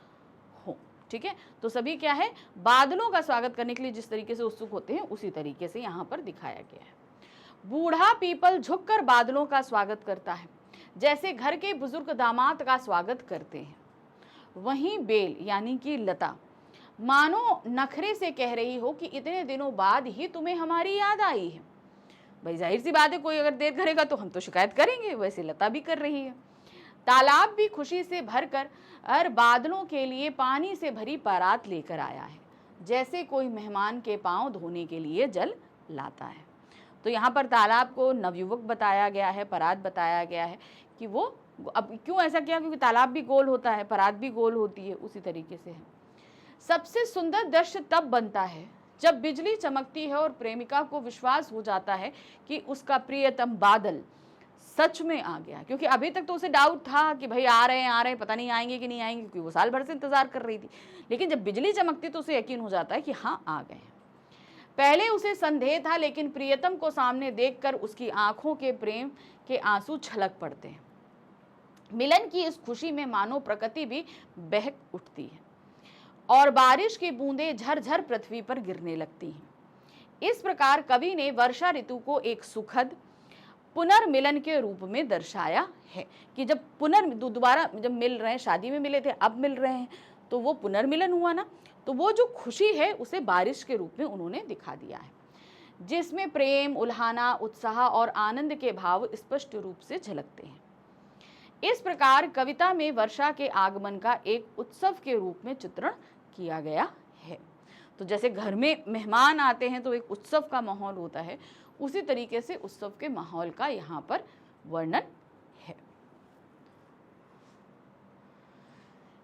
हो। ठीक है, तो सभी क्या है, बादलों का स्वागत करने के लिए जिस तरीके से उत्सुक होते हैं उसी तरीके से यहाँ पर दिखाया गया है। बूढ़ा पीपल झुककर बादलों का स्वागत करता है, जैसे घर के बुजुर्ग दामाद का स्वागत करते हैं। वहीं बेल यानी कि लता मानो नखरे से कह रही हो कि इतने दिनों बाद ही तुम्हें हमारी याद आई है। भाई जाहिर सी बात है, कोई अगर देर करेगा तो हम तो शिकायत करेंगे, वैसे लता भी कर रही है। तालाब भी खुशी से भरकर बादलों के लिए पानी से भरी परात लेकर आया है, जैसे कोई मेहमान के पांव धोने के लिए जल लाता है। तो यहाँ पर तालाब को नवयुवक बताया गया है, परात बताया गया है कि वो अब क्यों ऐसा किया, क्योंकि तालाब भी गोल होता है, परात भी गोल होती है, उसी तरीके से है। सबसे सुंदर दृश्य तब बनता है जब बिजली चमकती है और प्रेमिका को विश्वास हो जाता है कि उसका प्रियतम बादल सच में आ गया, क्योंकि अभी तक तो उसे डाउट था कि भाई आ रहे हैं, पता नहीं आएंगे कि नहीं आएंगे, क्योंकि वो साल भर से इंतजार कर रही थी। लेकिन जब बिजली चमकती तो उसे यकीन हो जाता है कि हाँ आ गए हैं। पहले उसे संदेह था, लेकिन प्रियतम को सामने देखकर उसकी आंखों के प्रेम के आंसू छलक पड़ते हैं। मिलन की इस खुशी में मानो प्रकृति भी बहक उठती है और बारिश की बूंदें झरझर पृथ्वी पर गिरने लगती हैं। इस प्रकार कवि ने वर्षा ऋतु को एक सुखद पुनर्मिलन के रूप में दर्शाया है कि जब दोबारा जब मिल रहे हैं, शादी में मिले थे अब मिल रहे हैं, तो वो पुनर्मिलन हुआ ना, तो वो जो खुशी है उसे बारिश के रूप में उन्होंने दिखा दिया है, जिसमें प्रेम, उल्हाना, उत्साह और आनंद के भाव स्पष्ट रूप से झलकते हैं। इस प्रकार कविता में वर्षा के आगमन का एक उत्सव के रूप में चित्रण किया गया है। तो जैसे घर में मेहमान आते हैं तो एक उत्सव का माहौल होता है, उसी तरीके से उत्सव के माहौल का यहाँ पर वर्णन है।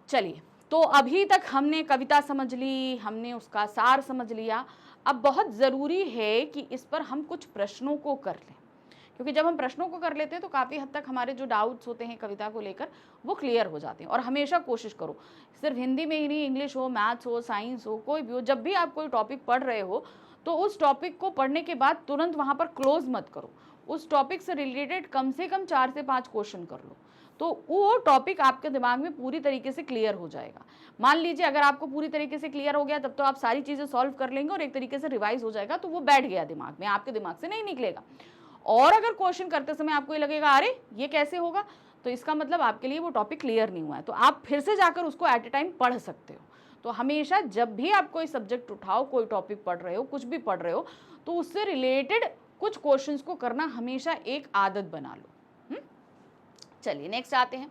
चलिए, तो अभी तक हमने कविता समझ ली, हमने उसका सार समझ लिया। अब बहुत ज़रूरी है कि इस पर हम कुछ प्रश्नों को कर लें, क्योंकि जब हम प्रश्नों को कर लेते हैं तो काफ़ी हद तक हमारे जो डाउट्स होते हैं कविता को लेकर वो क्लियर हो जाते हैं। और हमेशा कोशिश करो, सिर्फ हिंदी में ही नहीं, इंग्लिश हो, मैथ्स हो, साइंस हो, कोई भी हो, जब भी आप कोई टॉपिक पढ़ रहे हो तो उस टॉपिक को पढ़ने के बाद तुरंत वहाँ पर क्लोज मत करो, उस टॉपिक से रिलेटेड कम से कम 4 से 5 क्वेश्चन कर लो, तो वो टॉपिक आपके दिमाग में पूरी तरीके से क्लियर हो जाएगा। मान लीजिए अगर आपको पूरी तरीके से क्लियर हो गया तब तो आप सारी चीज़ें सॉल्व कर लेंगे और एक तरीके से रिवाइज हो जाएगा, तो वो बैठ गया दिमाग में, आपके दिमाग से नहीं निकलेगा। और अगर क्वेश्चन करते समय आपको ये लगेगा अरे ये कैसे होगा, तो इसका मतलब आपके लिए वो टॉपिक क्लियर नहीं हुआ है, तो आप फिर से जाकर उसको एट ए टाइम पढ़ सकते हो। तो हमेशा जब भी आप कोई सब्जेक्ट उठाओ, कोई टॉपिक पढ़ रहे हो, कुछ भी पढ़ रहे हो, तो उससे रिलेटेड कुछ क्वेश्चंस को करना हमेशा एक आदत बना लो। चलिए नेक्स्ट आते हैं।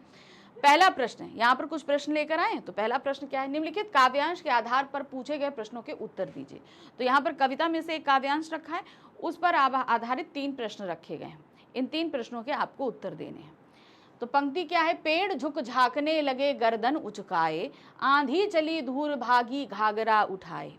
पहला प्रश्न है, यहाँ पर कुछ प्रश्न लेकर आए हैं। तो पहला प्रश्न क्या है, निम्नलिखित काव्यांश के आधार पर पूछे गए प्रश्नों के उत्तर दीजिए। तो यहाँ पर कविता में से एक काव्यांश रखा है, उस पर आधारित 3 प्रश्न रखे गए हैं। इन 3 प्रश्नों के आपको उत्तर देने हैं। तो पंक्ति क्या है, पेड़ झुक झांकने लगे गर्दन उचकाए, आंधी चली धूल भागी घाघरा उठाए,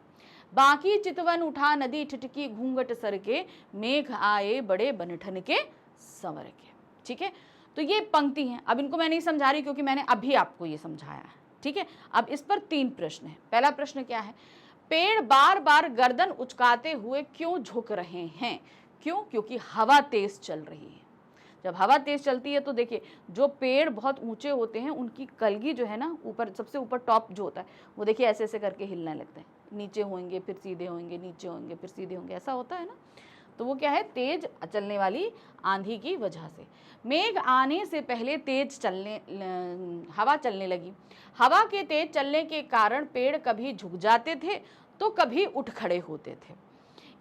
बाकी चितवन उठा नदी ठिठकी घूंघट सर के, मेघ आए बड़े बनठन के संवर के। ठीक है, तो ये पंक्ति है। अब इनको मैं नहीं समझा रही क्योंकि मैंने अभी आपको ये समझाया है। ठीक है, अब इस पर 3 प्रश्न है। पहला प्रश्न क्या है, पेड़ बार बार गर्दन उचकाते हुए क्यों झुक रहे हैं? क्यों? क्योंकि हवा तेज चल रही है। जब हवा तेज चलती है तो देखिए, जो पेड़ बहुत ऊंचे होते हैं उनकी कलगी जो है ना, ऊपर सबसे ऊपर टॉप जो होता है वो देखिए ऐसे ऐसे करके हिलने लगता है, नीचे होंगे फिर सीधे होंगे, नीचे होंगे फिर सीधे होंगे, ऐसा होता है ना। तो वो क्या है, तेज चलने वाली आंधी की वजह से। मेघ आने से पहले हवा चलने लगी। हवा के तेज चलने के कारण पेड़ कभी झुक जाते थे तो कभी उठ खड़े होते थे।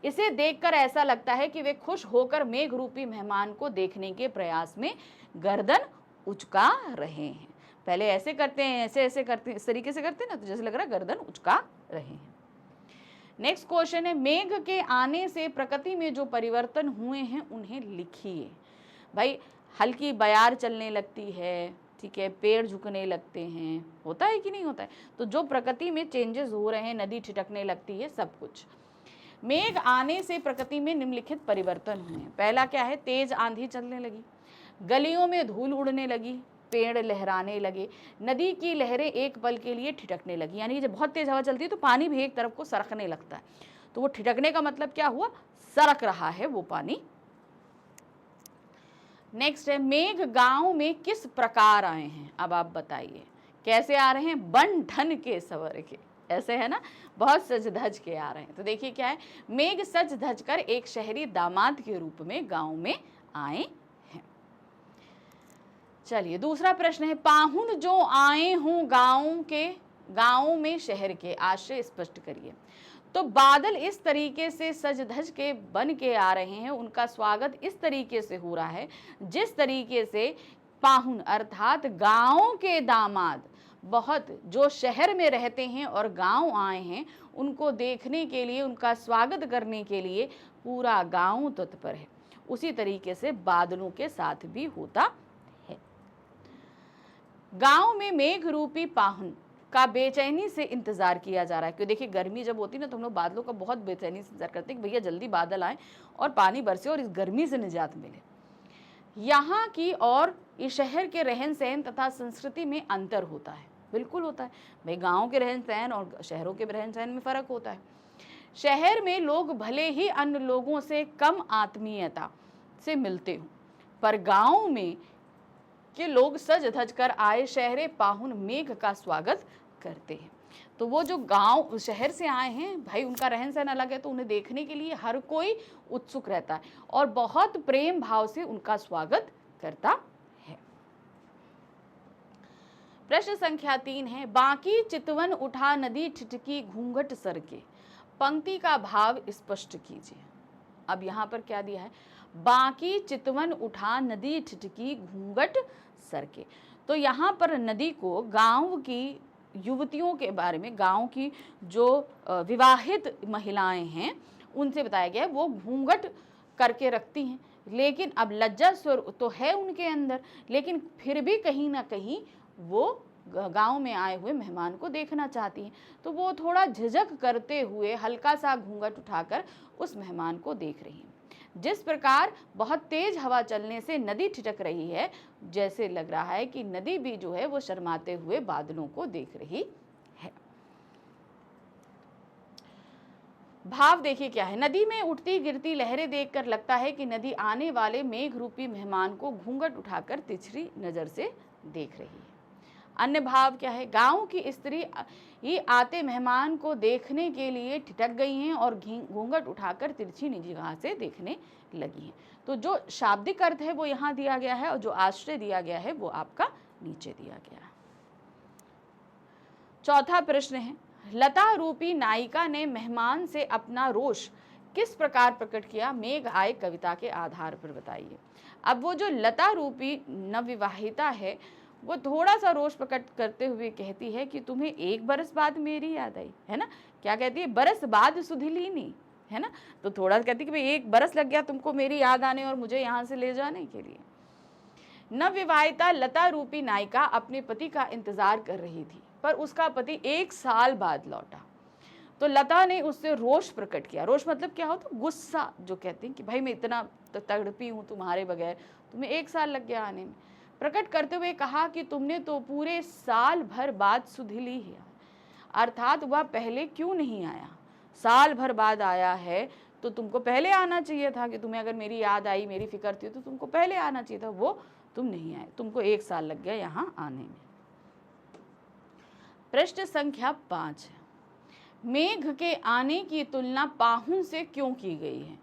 इसे देखकर ऐसा लगता है कि वे खुश होकर मेघ रूपी मेहमान को देखने के प्रयास में गर्दन उचका रहे हैं। पहले ऐसे करते हैं, ऐसे ऐसे करते हैं, इस तरीके से करते हैं ना, तो जैसे लग रहा है गर्दन उचका रहे हैं। नेक्स्ट क्वेश्चन है, मेघ के आने से प्रकृति में जो परिवर्तन हुए हैं उन्हें लिखिए। भाई हल्की बयार चलने लगती है, ठीक है, पेड़ झुकने लगते हैं, होता है कि नहीं होता है? तो जो प्रकृति में चेंजेस हो रहे हैं, नदी ठिठकने लगती है, सब कुछ। मेघ आने से प्रकृति में निम्नलिखित परिवर्तन हुए हैं। पहला क्या है, तेज आंधी चलने लगी, गलियों में धूल उड़ने लगी, पेड़ लहराने लगे, नदी की लहरें एक पल के लिए ठिठकने लगी। यानी जब बहुत तेज हवा चलती है तो पानी भी एक तरफ को सरकने लगता है, तो वो ठिठकने का मतलब क्या हुआ, सरक रहा है वो पानी। नेक्स्ट है, मेघ गांव में किस प्रकार आए हैं? अब आप बताइए कैसे आ रहे हैं, बन ठन के सवर के, ऐसे है ना, बहुत सज धज के आ रहे हैं। तो देखिए क्या है, मेघ सज धज कर एक शहरी दामाद के रूप में गांव में आए हैं। चलिए दूसरा प्रश्न है, पाहुन जो आए हों गांव में शहर के, आश्रय स्पष्ट करिए। तो बादल इस तरीके से सज धज के बन के आ रहे हैं, उनका स्वागत इस तरीके से हो रहा है जिस तरीके से पाहुन अर्थात गांव के दामाद बहुत जो शहर में रहते हैं और गांव आए हैं, उनको देखने के लिए, उनका स्वागत करने के लिए पूरा गांव तत्पर है। उसी तरीके से बादलों के साथ भी होता है। गांव में मेघ रूपी पाहुन का बेचैनी से इंतजार किया जा रहा है, क्योंकि देखिए गर्मी जब होती है ना तो हम लोग बादलों का बहुत बेचैनी से इंतजार करते हैं कि भैया जल्दी बादल आए और पानी बरसे और इस गर्मी से निजात मिले। यहाँ की और इस शहर के रहन सहन तथा संस्कृति में अंतर होता है, बिल्कुल होता है भाई, गाँव के रहन सहन और शहरों के रहन सहन में फर्क होता है। शहर में लोग भले ही अन्य लोगों से कम आत्मीयता से मिलते हों, पर गाँव में के लोग सज धज कर आए शहरे पाहुन मेघ का स्वागत करते हैं। तो वो जो गांव शहर से आए हैं भाई, उनका रहन सहन अलग है, तो उन्हें देखने के लिए हर कोई उत्सुक रहता है और बहुत प्रेम भाव से उनका स्वागत करता है। प्रश्न संख्या 3 है, बाकी चितवन उठा नदी ठिठकी घूंघट सर के, पंक्ति का भाव स्पष्ट कीजिए। अब यहाँ पर क्या दिया है, बाकी चितवन उठा नदी ठिठकी घूंघट सर के। तो यहाँ पर नदी को गांव की युवतियों के बारे में, गांव की जो विवाहित महिलाएं हैं उनसे बताया गया है। वो घूंघट करके रखती हैं, लेकिन अब लज्जा स्वर तो है उनके अंदर, लेकिन फिर भी कहीं ना कहीं वो गांव में आए हुए मेहमान को देखना चाहती हैं। तो वो थोड़ा झिझक करते हुए हल्का सा घूंघट उठाकर उस मेहमान को देख रही हैं। जिस प्रकार बहुत तेज हवा चलने से नदी ठिठक रही है, जैसे लग रहा है कि नदी भी जो है वो शर्माते हुए बादलों को देख रही है। भाव देखिए क्या है। नदी में उठती गिरती लहरें देखकर लगता है कि नदी आने वाले मेघ रूपी मेहमान को घूंघट उठाकर तिरछी नजर से देख रही है। अन्य भाव क्या है। गांव की स्त्री ये आते मेहमान को देखने के लिए ठिठक गई हैं और घूंघट उठाकर तिरछी निगाह से देखने लगी हैं। तो जो शाब्दिक अर्थ है वो यहाँ दिया गया है और जो आश्रय दिया गया है वो आपका नीचे दिया गया है। चौथा प्रश्न है, लता रूपी नायिका ने मेहमान से अपना रोष किस प्रकार प्रकट किया, मेघ आए कविता के आधार पर बताइए। अब वो जो लता रूपी नवविवाहिता है वो थोड़ा सा रोष प्रकट करते हुए कहती है कि तुम्हें एक बरस बाद मेरी याद आई, है ना। क्या कहती है, बरस बाद सुधिलीनी, है ना। तो थोड़ा कहती है कि भाई एक बरस लग गया तुमको मेरी याद आने और मुझे यहाँ से ले जाने के लिए। नवविवाहिता लता रूपी नायिका अपने पति का इंतजार कर रही थी, पर उसका पति 1 साल बाद लौटा। तो लता ने उससे रोष प्रकट किया। रोष मतलब क्या हो, तो गुस्सा, जो कहते हैं कि भाई मैं इतना तड़पी हूँ तुम्हारे बगैर, तुम्हें 1 साल लग गया आने में। प्रकट करते हुए कहा कि तुमने तो पूरे साल भर बाद सुधिली है, अर्थात वह पहले क्यों नहीं आया। साल भर बाद आया है तो तुमको पहले आना चाहिए था, कि तुम्हें अगर मेरी याद आई, मेरी फिक्र थी तो तुमको पहले आना चाहिए था, वो तुम नहीं आए, तुमको 1 साल लग गया यहाँ आने में। प्रश्न संख्या 5 है, मेघ के आने की तुलना पाहुन से क्यों की गई है।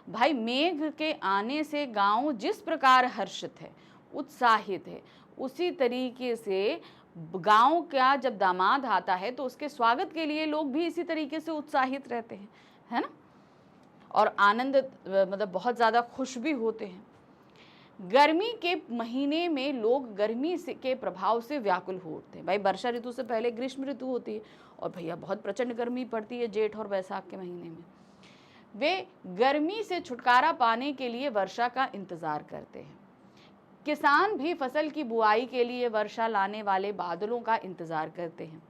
भाई मेघ के आने से गांव जिस प्रकार हर्षित है, उत्साहित है, उसी तरीके से गांव का जब दामाद आता है तो उसके स्वागत के लिए लोग भी इसी तरीके से उत्साहित रहते हैं, है ना, और आनंद मतलब बहुत ज़्यादा खुश भी होते हैं। गर्मी के महीने में लोग गर्मी से के प्रभाव से व्याकुल होते हैं। भाई वर्षा ऋतु से पहले ग्रीष्म ऋतु होती है और भैया बहुत प्रचंड गर्मी पड़ती है जेठ और वैसाख के महीने में। वे गर्मी से छुटकारा पाने के लिए वर्षा का इंतजार करते हैं। किसान भी फसल की बुआई के लिए वर्षा लाने वाले बादलों का इंतजार करते हैं।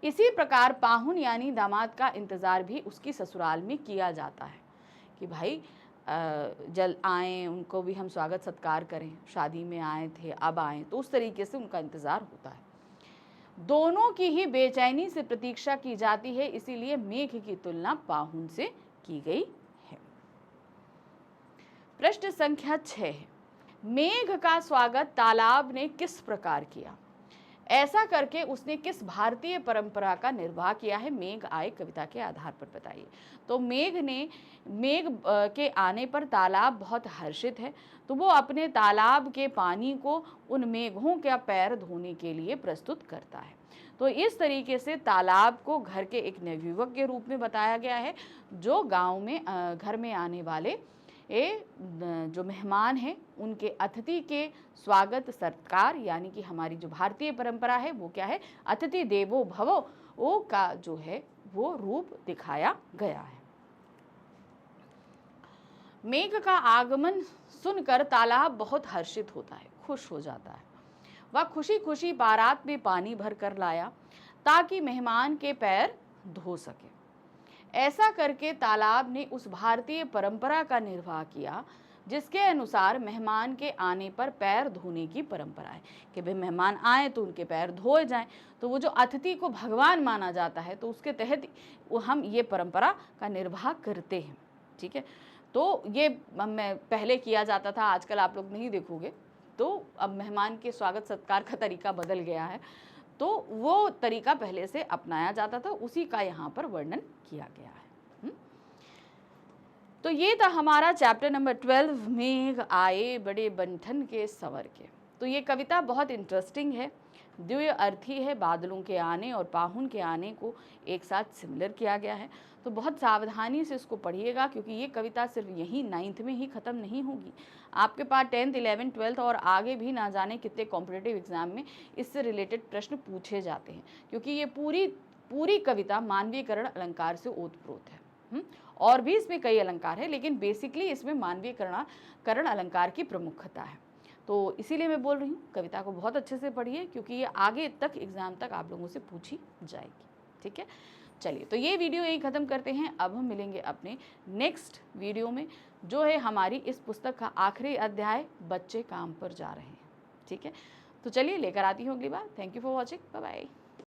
इसी प्रकार पाहुन यानी दामाद का इंतजार भी उसकी ससुराल में किया जाता है कि भाई जल आए, उनको भी हम स्वागत सत्कार करें, शादी में आए थे अब आए, तो उस तरीके से उनका इंतजार होता है। दोनों की ही बेचैनी से प्रतीक्षा की जाती है, इसीलिए मेघ की तुलना पाहुन से की गई है। प्रश्न संख्या 6 है, मेघ का स्वागत तालाब ने किस प्रकार किया। ऐसा करके उसने किस भारतीय परंपरा का निर्वाह किया है, मेघ आए कविता के आधार पर बताइए। तो मेघ के आने पर तालाब बहुत हर्षित है, तो वो अपने तालाब के पानी को उन मेघों के पैर धोने के लिए प्रस्तुत करता है। तो इस तरीके से तालाब को घर के एक नवयुवक के रूप में बताया गया है, जो गांव में घर में आने वाले जो मेहमान हैं उनके अतिथि के स्वागत सत्कार, यानी कि हमारी जो भारतीय परंपरा है वो क्या है, अतिथि देवो भवो ओ का जो है वो रूप दिखाया गया है। मेघ का आगमन सुनकर तालाब बहुत हर्षित होता है, खुश हो जाता है। वह खुशी खुशी बारात में पानी भर कर लाया ताकि मेहमान के पैर धो सके। ऐसा करके तालाब ने उस भारतीय परंपरा का निर्वाह किया जिसके अनुसार मेहमान के आने पर पैर धोने की परंपरा है कि भाई मेहमान आए तो उनके पैर धोए जाएं। तो वो जो अतिथि को भगवान माना जाता है तो उसके तहत हम ये परंपरा का निर्वाह करते हैं, ठीक है। तो ये पहले किया जाता था, आजकल आप लोग नहीं देखोगे। तो अब मेहमान के स्वागत सत्कार का तरीका बदल गया है, तो वो तरीका पहले से अपनाया जाता था, उसी का यहाँ पर वर्णन किया गया है। तो ये था हमारा चैप्टर नंबर 12, मेघ आए बड़े बंठन के संवर के। तो ये कविता बहुत इंटरेस्टिंग है। द्व्यर्थी है, बादलों के आने और पाहुन के आने को एक साथ सिमिलर किया गया है। तो बहुत सावधानी से इसको पढ़िएगा, क्योंकि ये कविता सिर्फ यही 9th में ही ख़त्म नहीं होगी। आपके पास 10th, 11th, 12th और आगे भी ना जाने कितने कॉम्पिटिटिव एग्जाम में इससे रिलेटेड प्रश्न पूछे जाते हैं, क्योंकि ये पूरी कविता मानवीयकरण अलंकार से ओतप्रोत है। और भी इसमें कई अलंकार है, लेकिन बेसिकली इसमें मानवीयकरण अलंकार की प्रमुखता है। तो इसीलिए मैं बोल रही हूँ कविता को बहुत अच्छे से पढ़िए, क्योंकि ये आगे तक एग्जाम तक आप लोगों से पूछी जाएगी। ठीक है, चलिए तो ये वीडियो यही ख़त्म करते हैं। अब हम मिलेंगे अपने नेक्स्ट वीडियो में, जो है हमारी इस पुस्तक का आखिरी अध्याय, बच्चे काम पर जा रहे हैं। ठीक है, तो चलिए लेकर आती हूँ अगली बार। Thank you for watching, bye bye.